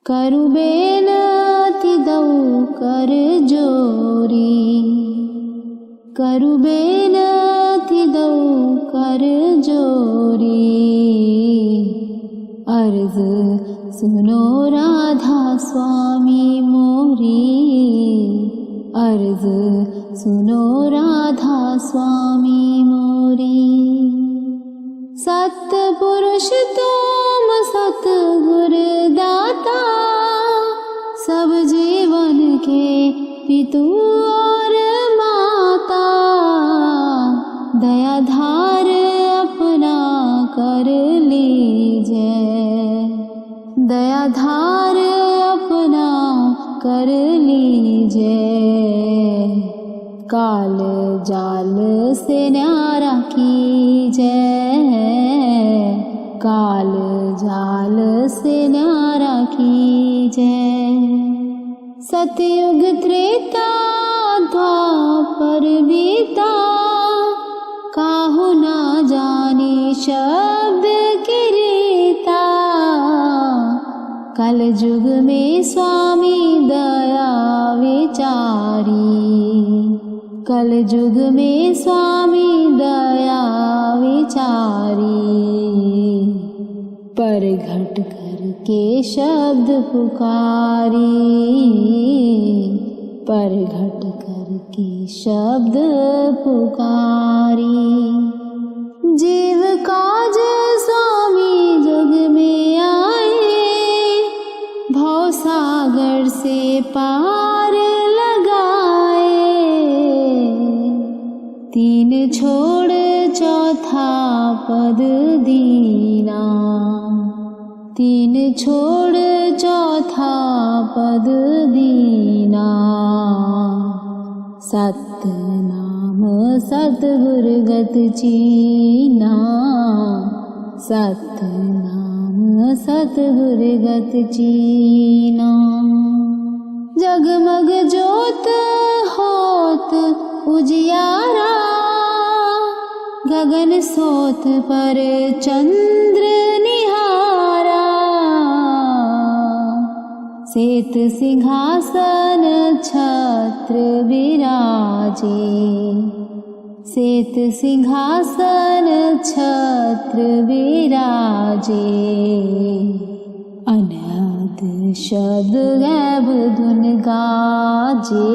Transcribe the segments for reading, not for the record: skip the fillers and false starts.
करु बेनती दऊ कर जोरी, करु बेनती दऊ कर जोरी। अर्ज सुनो राधा स्वामी मोरी, अर्ज सुनो राधा स्वामी मोरी। सतपुरुष तुम सतगुर दाता, सब जीवन के पितु और माता। दयाधार अपना कर लीजिए, दयाधार अपना कर लीजिए। काल जाल से न्यारा कीजिए, काल जाल से न्यारा कीजिए। सतयुग त्रेता द्वापर बीता, काहू ना जाने शब्द की रीता। कल युग में स्वामी दया विचारी, कल युग में स्वामी दया विचारी। पर घट करके शब्द पुकारी, पर घट करके शब्द पुकारी। जीव काज स्वामी जग में आए, भव सागर से पार लगाए। तीन छोड़ चौथा पद दीना, तीन छोड़ चौथा पद दीना। सत नाम सतगुर गत चीना, सत नाम सतगुर गत चीना। जगमग ज्योत होत उजियारा, गगन सोत पर चंद्र निहारा। श्वेत सिंहासन छत्र विराजे, श्वेत सिंहासन छत्र विराजे। अनहद शब्द गैब धुन गाजे,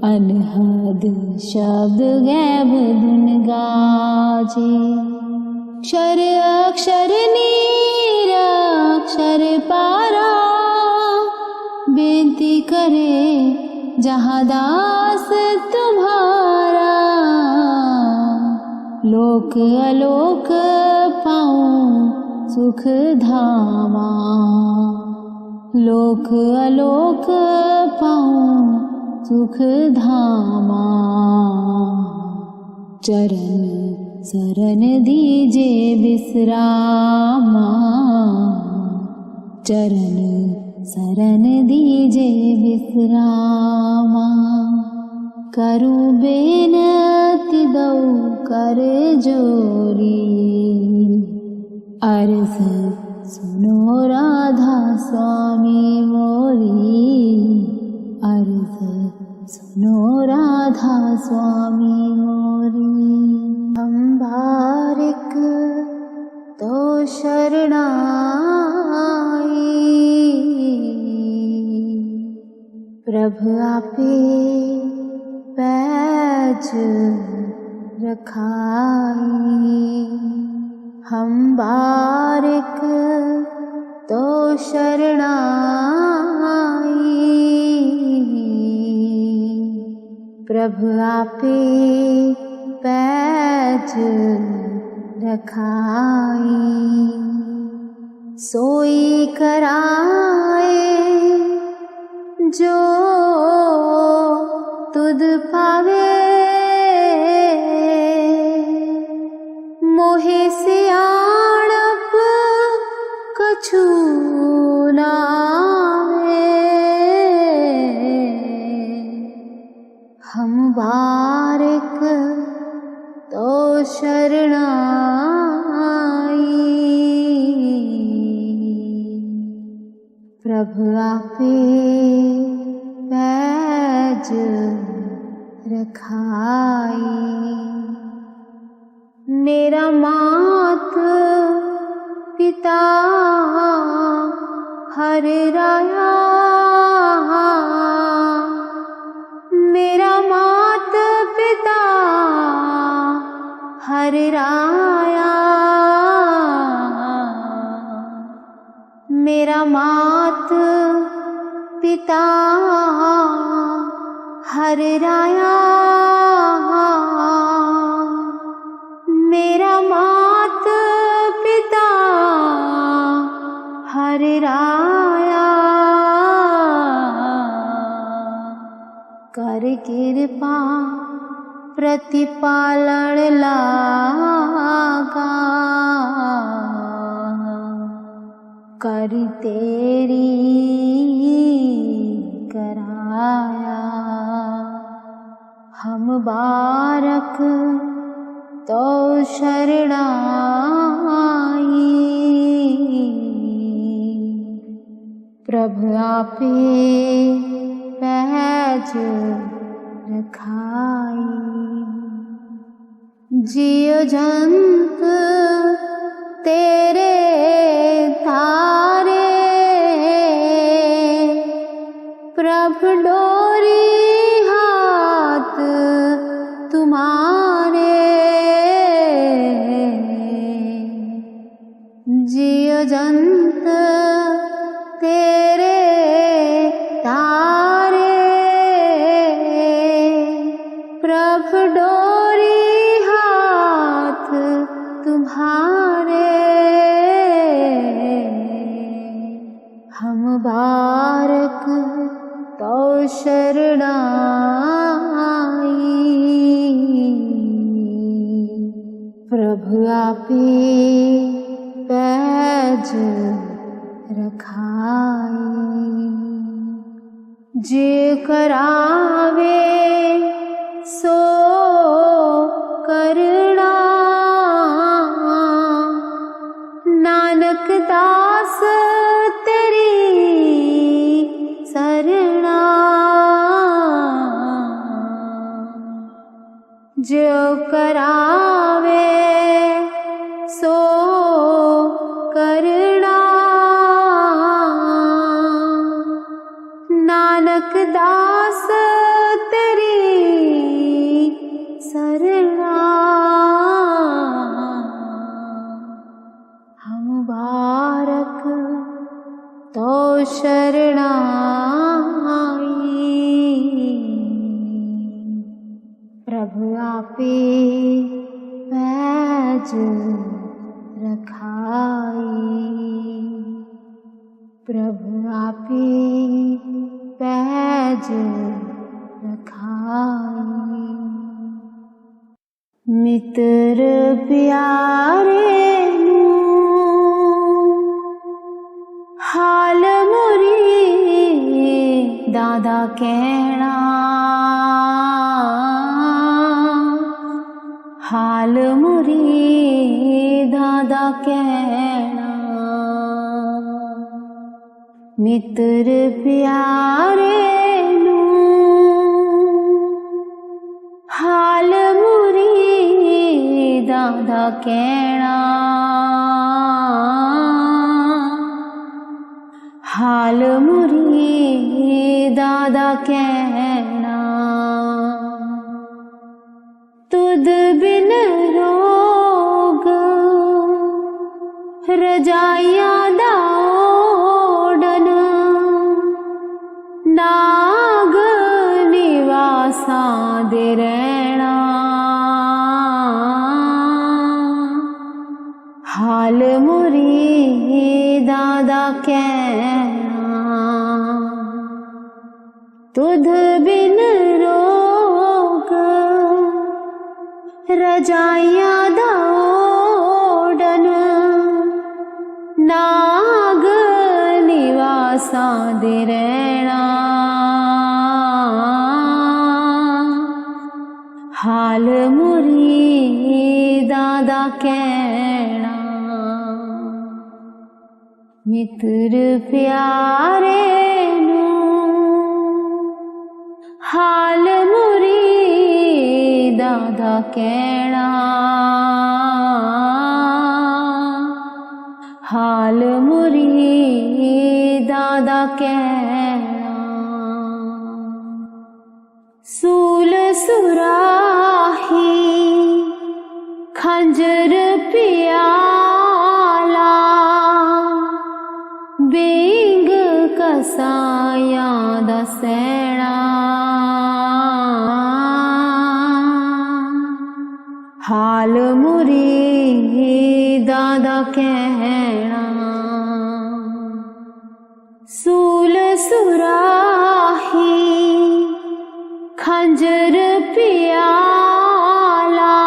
अनहद शब्द गैब धुन गाजे। क्षर अक्षर निरक्षर पारा, बेनती करे जहाँ दास तुम्हारा। लोक अलोक पाऊं सुख धामा, लोक अलोक पाऊं सुख धामा। चरण शरण दीजे विश्रामा, चरण शरण दीजे विश्रामा। करु बेनती दऊ कर जोरी, अर्ज सुनो राधा स्वामी मोरी, अर्ज सुनो राधा स्वामी मोरी। हम बारिक तो शरणाई, प्रभु आपे पैज रखाई। हम बारिक तो शरणाई, प्रभु आपे पैज रखाई। सोई कराए जो तुध पावे, मोहे सियाणप कछु नावे। हम बारिक तो शरणाई, प्रभु आपे पैज रखाई। मेरा मात पिता हर राया, मेरा मात पिता हर राया, मेरा मात पिता हर राया, मेरा मात पिता हर राया। कर कृपा प्रतिपालन लागा, कर तेरी कराया। हम बारक तो शरणाई, प्रभु आपे पैज रखाई। जियो जंत तेरे तारे, प्रभु डोरी हाथ तुम्हारे। जियो जंत तेरे तारे, प्रभु डोरी हाथ तुम्हारे। हम बारक तो शरणाई, प्रभु आपे पैज रखाई। जे करावे सो करना, नानक दास तेरी सरना। जो करावे सो करना, नानक दास तेरी सरना। हम बारक तो शरणाई, प्रभु आपे पैज रखाई, प्रभु आपे पैज रखाई। मित्र प्यारे हाल मुरी दादा कहना, हाल मुरी दादा कहना। मित्र प्यारे हाल मुरी दादा कहना, हाल मुरी दादा कहना। तुद बिन रोग रजाइया दाओडन, नाग निवासा दे रहना। हाल मुरी दादा कहना, तुध बिन रोग रजाइया दाओडन, नाग निवासा दे रहना। हाल मुरी दादा कहना। मित्र प्यारे नू हाल मुरीदा दा कहना, हाल मुरीदा दा कहना। सूल सुराही खंजर प्याला, बेंग कसायां दा सैना, हाल मुरीदा दा कहना। सूल सुराही खंजर प्याला,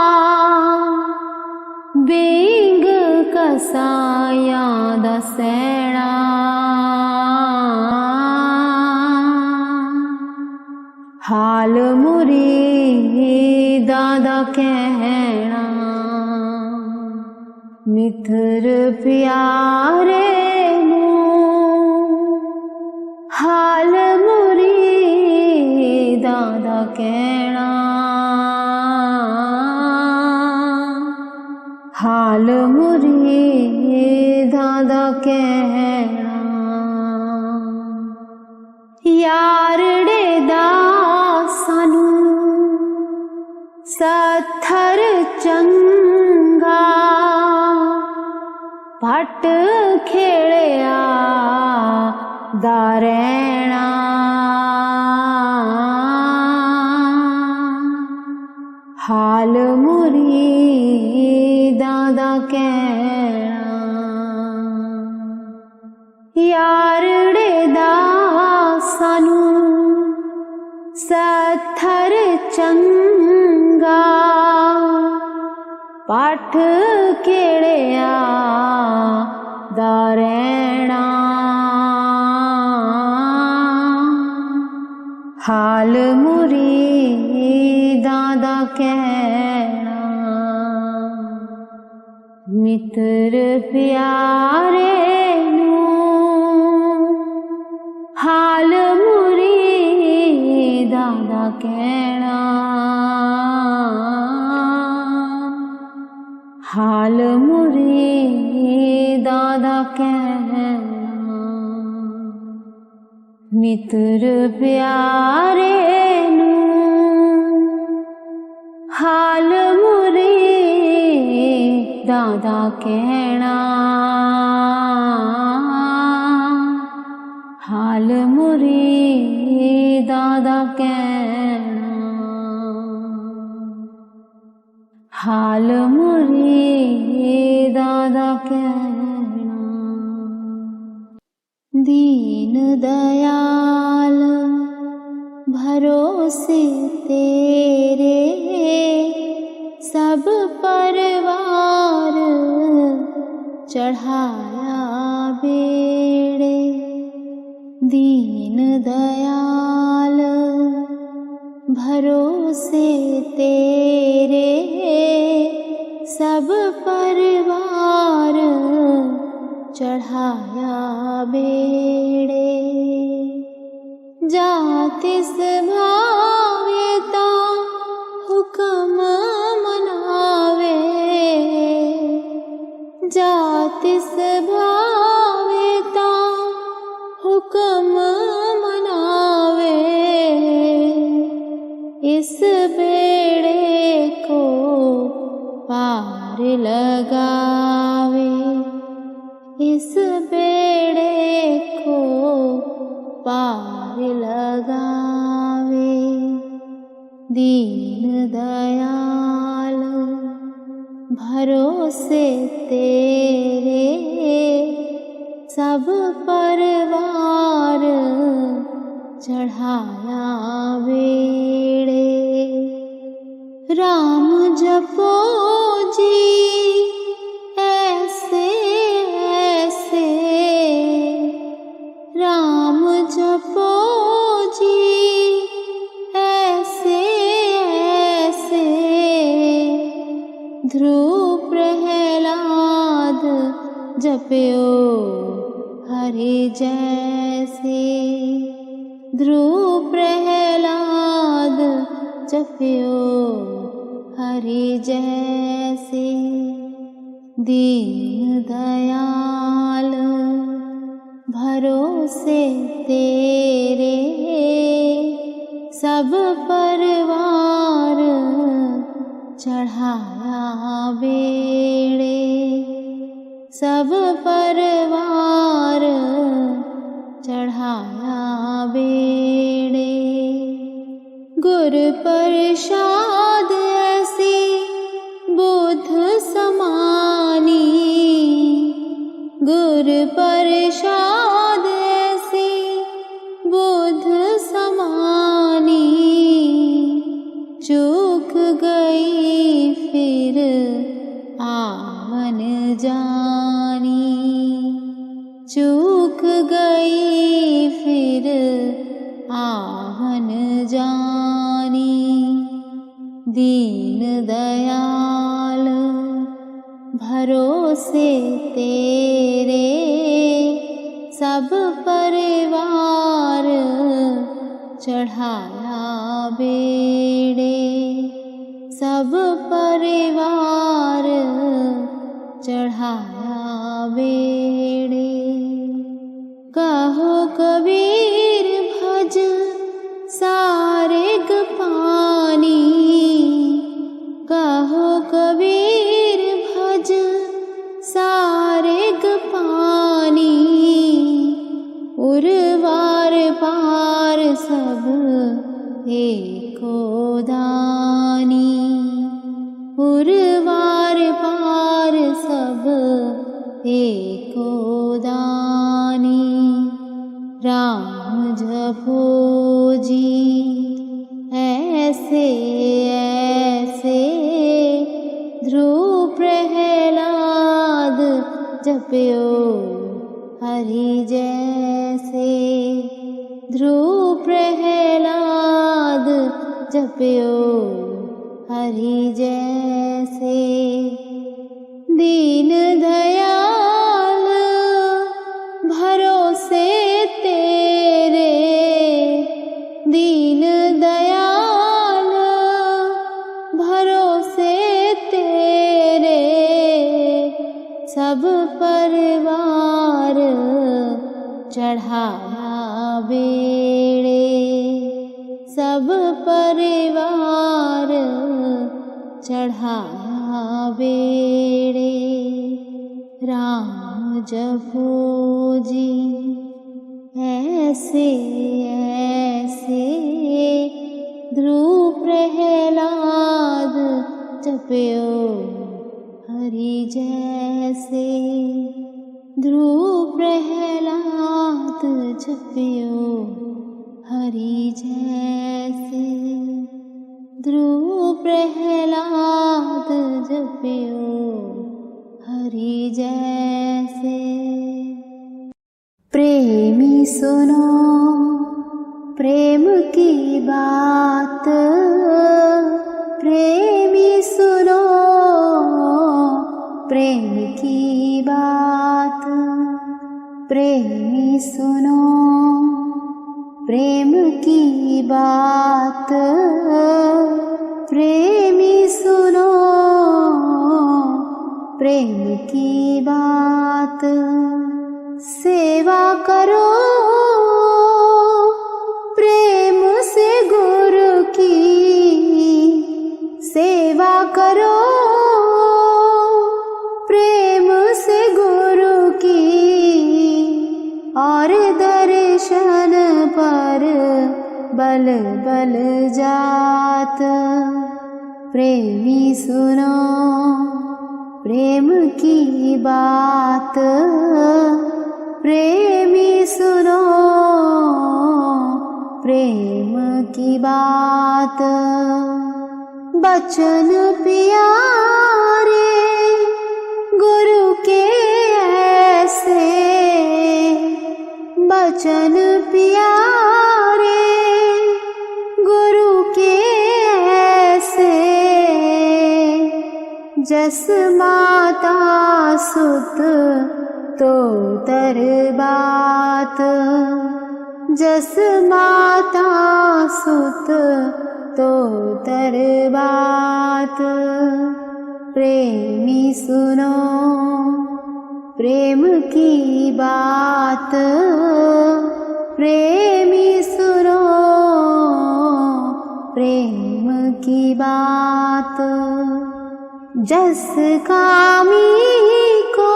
बेंग कसायां दा सैना, हाल मुरीदा दा कहना। मित्र प्यारे नू हाल मुरीदा दा कहना, हाल मुरीदा दा कहना। यारड़े दा सानू सत्थर चंगा, पट खेड़िया दा रहना, हाल मुरीदा दा कहना। यारड़े दा सानू सत्थर चंगा, पट खेड़िया दा रहना, हाल मुरीदा दा कहना। मित्र प्यारे नू हाल मुरीदा दा कहना, हाल मुरीदा दा कहना। मित्र प्यारे नू हाल मुरीदा दा कहना, हाल मुरीदा दा कहना, हाल मुरीदा दा कहना। दीन दयाल भरोसे तेरे, सब परवार चढ़ाया बेड़े। दीन दयाल भरोसे तेरे, सब परवार चढ़ाया बेड़े। जातिस भावे ता हुक्म मनावे, जातिस भावे ता हुक्म मनावे। इस बेड़े को पार लगावे, इस बेड़े को पार लगावे। दीन दयाल भरोसे तेरे, सब परवार चढ़ाया बेड़े। राम जपो जी ऐसे ऐसे, राम जपो जी ऐसे ऐसे। ध्रुव प्रहलाद जप्यो जैसे ध्रुव प्रहलाद जप्यो हरि जैसे। दीन दयाल भरोसे तेरे सब परवार चढ़ाया बेड़े। सब परवार चढ़ाया बेड़े। गुर प्रसाद ऐसी बुद्ध समानी। गुर प्रसाद ऐसी बुद्ध समानी। चूक गई फिर आवन जानी। चूक गई फिर आवन जानी। दीन दयाल भरोसे तेरे सब परिवार चढ़ाया बेड़े। सब परिवार चढ़ाया बेड़े। कहो कबीर भज सारेग पानी। कहो कबीर भज सारेग पानी। उरवार पार सब एको दानी। उरवार पार सब एको दानी। राम जपो जी ऐसे ऐसे ध्रुव प्रहलाद जप्यो हरि जैसे। ध्रुव प्रहलाद जप्यो हरि जैसे। दीन दयाल भरोसे तेरे। दीन दयाल भरोसे तेरे सब परिवार चढ़ाया बेड़े। सब परिवार चढ़ाया बेड़े। राम जपो जी ऐसे ऐसे ध्रुव प्रहलाद जप्यो हरि जैसे। ध्रुव प्रहलाद जप्यो हरि जैसे। ध्रुव प्रहलाद जप्यो हरि जैसे। प्रेमी सुनो प्रेम की बात। प्रेमी सुनो प्रेम की बात। प्रेमी सुनो प्रेम की बात। प्रेमी सुनो प्रेम की बात। सेवा करो प्रेम से गुरु की। सेवा करो प्रेम से गुरु की। और दर्शन पर बल बल जात। प्रेमी सुनो प्रेम की बात। प्रेमी सुनो प्रेम की बात। बचन प्यारे गुरु के ऐसे। बचन प्यारे गुरु के ऐसे। जस माता सुत तो तर बात, जस माता सुत तो तर बात। प्रेमी सुनो प्रेम की बात, प्रेमी सुनो प्रेम की बात। जस कामी को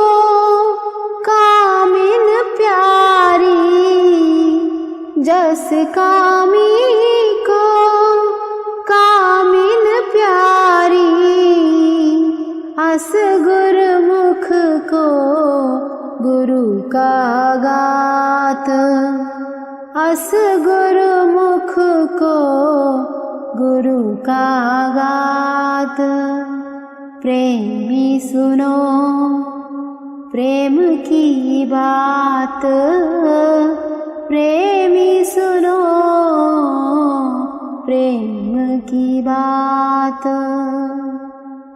कामिन प्यारी, जस कामी को कामिन प्यारी। अस गुरुमुख को गुरु का गात, अस गुरुमुख को गुरु का गात। प्रेमी सुनो प्रेम की बात, प्रेमी सुनो प्रेम की बात।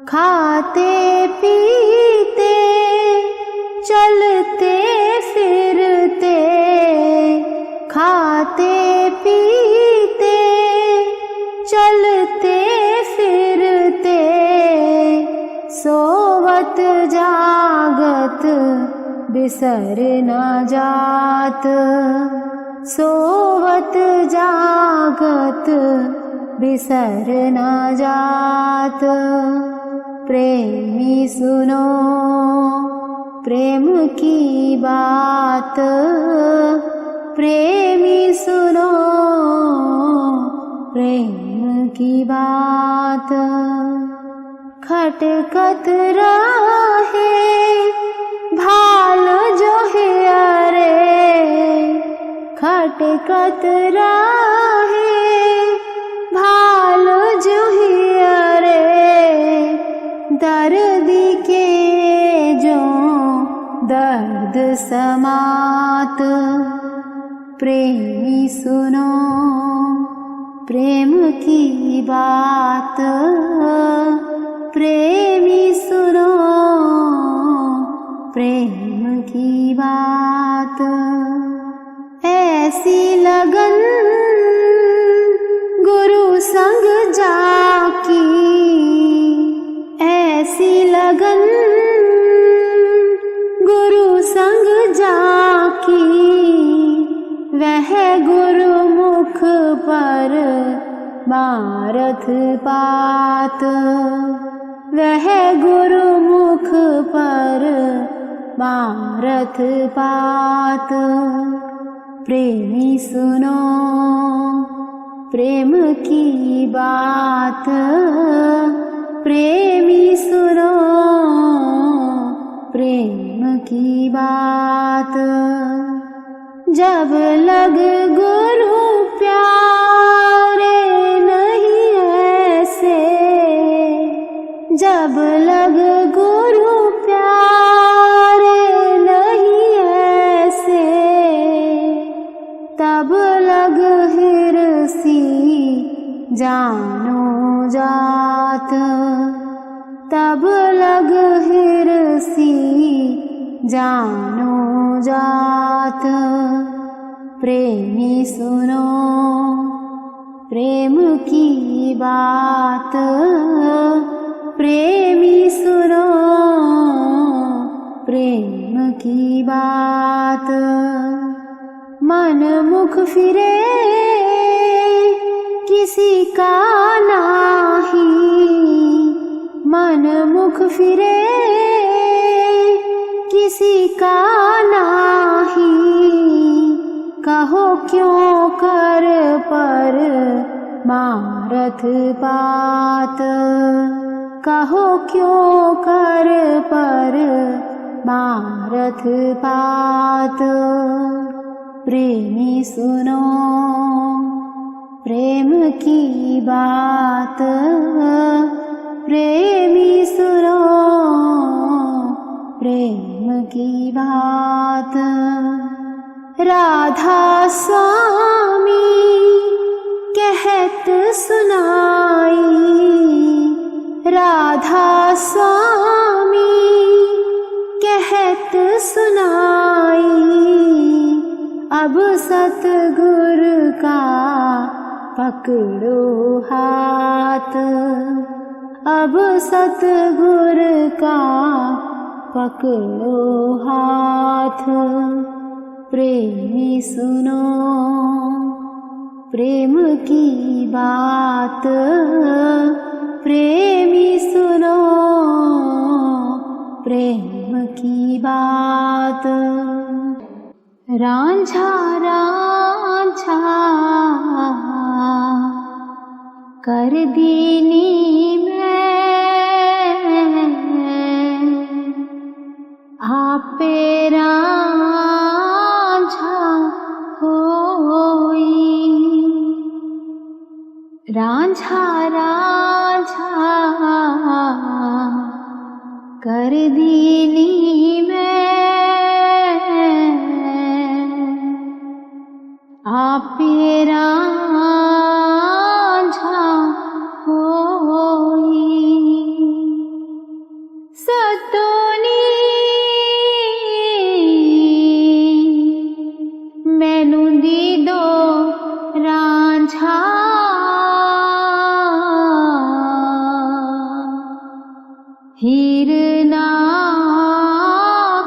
खाते पीते चलते फिरते, खाते पीते चलते फिरते। सोवत जागत बिसर न जात, सोवत जागत बिसर न जात। प्रेमी सुनो प्रेम की बात, प्रेमी सुनो प्रेम की बात। खटखट रहे भाल जो है अरे, खटखट रहे भाल जो है अरे। दर्द के जो दर्द समात। प्रेमी सुनो प्रेम की बात, प्रेमी सुनो प्रेम की बात। ऐसी लगन गुरु संग जाकी, ऐसी लगन गुरु संग जाकी। वह गुरुमुख पर मारथ पात, वह गुरुमुख पर मारथ पात। प्रेमी सुनो प्रेम की बात, प्रेमी सुनो प्रेम की बात। जब लग गुरु प्यारे नहीं ऐसे, जब लग गुरु प्यारे नहीं ऐसे। तब लग हिरसी जानो जात, तब लग हिरसी जानो जात। प्रेमी सुनो प्रेम की बात, प्रेमी सुनो प्रेम की बात। मन मुख फिरे किसी का नाही, मन मुख फिरे किसी का नाही। कहो क्यों कर पर मारथ पात, कहो क्यों कर पर मारथ पात। प्रेमी सुनो प्रेम की बात, प्रेमी सुनो प्रेम की बात। राधा स्वामी कहत सुनाई, राधा स्वामी कह कहत सुनाई। अब सतगुरु का पकड़ो हाथ, अब सतगुरु का पकड़ो हाथ। प्रेमी सुनो प्रेम की बात, प्रेमी सुनो प्रेम की बात। रांझा रांझा कर दीनी मैं, आपे रांझा होई। रांझा रांझा कर दीनी मैं, आपे रांझा होई। सतोनी मैनू दी दो रांझा, हीर ना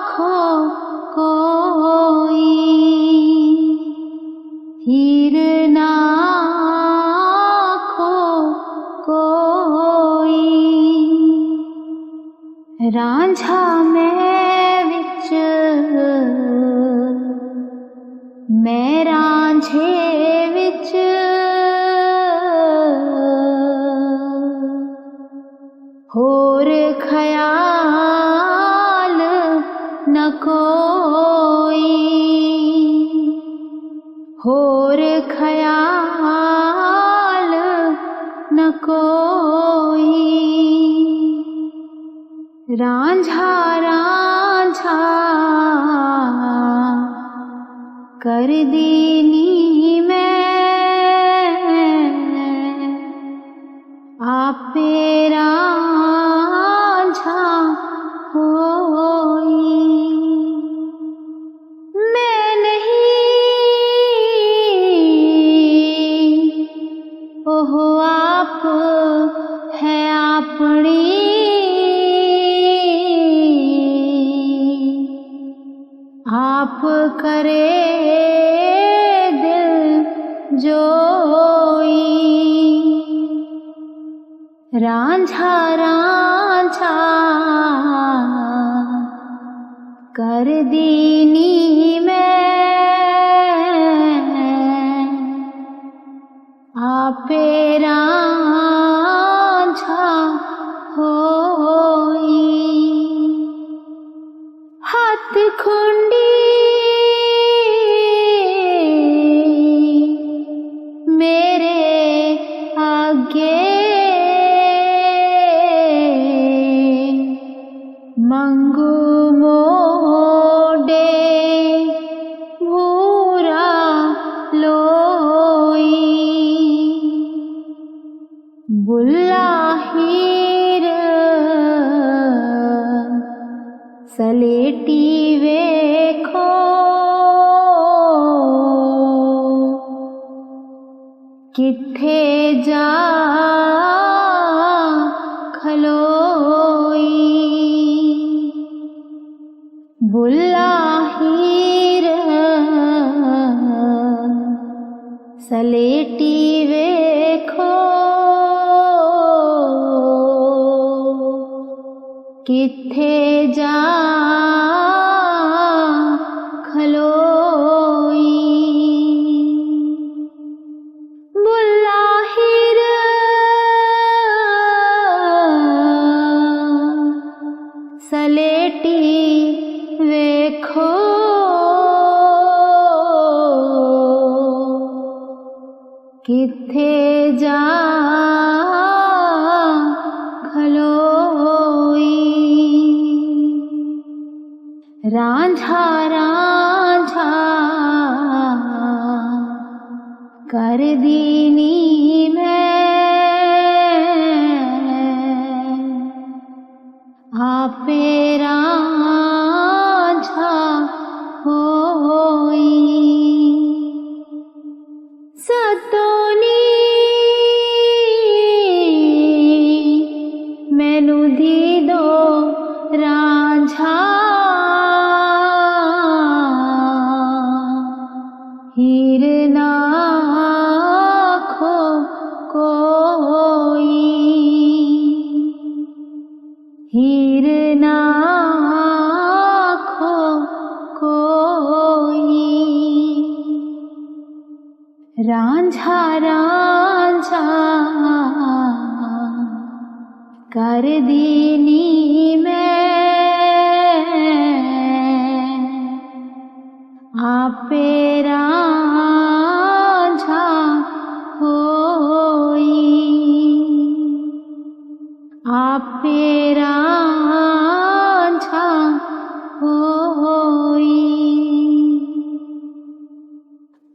खो कोई, हीर ना खो कोई। रांझा मैं विच मैं रांझे विच, होर ख्याल न कोई, होर ख्याल न कोई। रांझा रांझा कर दीनी मैं, आपे रांझा होई। मैं नहीं ओह आप है अपनी, आप करे दिल जोई। रांझा रांझा कर दीनी मैं, आपे रांझा होई। हाथ खुंडी मेरे आगे, मंगू मोडे भूरा लोई। बुल्ला हीर सलेटी वेखो, किथे जा खलोई। बुल्ला हीर सलेटी वेखो, किथे जा खलोई। बुल्ला हीर सलेटी वेखो, किथे जा खलोई। रांझा रांझा कर दीनी मैं, आपे रांझा हीर ना खो कोई, हीर ना खो कोई। रांझा रांझा कर दीनी मैं, आपे रांझा होई, आपे रांझा होई,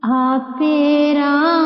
आपे रांझा